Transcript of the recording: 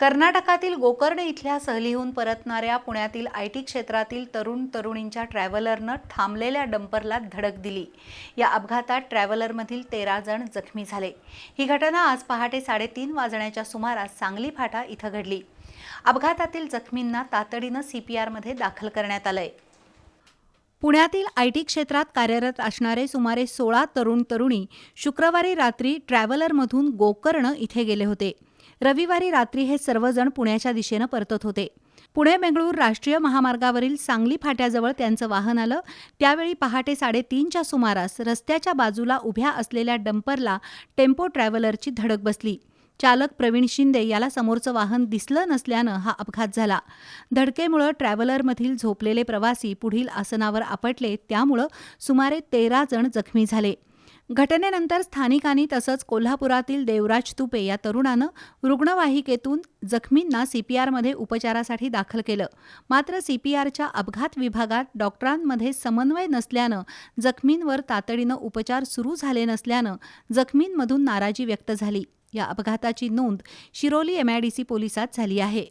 कर्नाटकातील गोकर्ण इथल्या सहलीहून परतणाऱ्या पुण्यातील आयटी क्षेत्रातील तरुणींच्या ट्रॅव्हलरनं थांबलेल्या डंपरला धडक दिली। या अपघातात ट्रॅव्हलरमधील 13 जण जखमी झाले। ही घटना आज पहाटे 3:30 वाजण्याच्या सुमारास सांगली फाटा इथं घडली। अपघातातील जखमींना तातडीनं सीपीआरमध्ये दाखल करण्यात आलंय। पुण्यातील आयटी क्षेत्रात कार्यरत असणारे सुमारे 16 तरुणी शुक्रवारी रात्री ट्रॅव्हलरमधून गोकर्ण इथे गेले होते। रविवारी रात्री हे सर्वजण पुण्याच्या दिशेनं परतत होते। पुणे-बेंगळूर राष्ट्रीय महामार्गावरील सांगली फाट्याजवळ त्यांचं वाहन आलं। त्यावेळी पहाटे 3:30च्या सुमारास रस्त्याच्या बाजूला उभ्या असलेल्या डंपरला टेम्पो ट्रॅव्हलरची धडक बसली। चालक प्रवीण शिंदे याला समोरचं वाहन दिसलं नसल्यानं हा अपघात झाला। धडकेमुळे ट्रॅव्हलरमधील झोपलेले प्रवासी पुढील आसनावर आपटले, त्यामुळे सुमारे 13 जण जखमी झाले। घटनेनंतर स्थानिकांनी तसंच कोल्हापुरातील देवराज तुपे या तरुणानं रुग्णवाहिकेतून जखमींना सीपीआरमध्ये उपचारासाठी दाखल केलं। मात्र सीपीआरच्या अपघात विभागात डॉक्टरांमध्ये समन्वय नसल्यानं जखमींवर तातडीनं उपचार सुरू झाले नसल्यानं जखमींमधून नाराजी व्यक्त झाली। या अपघाताची नोंद शिरोली MIDC पोलिसात झाली आहे।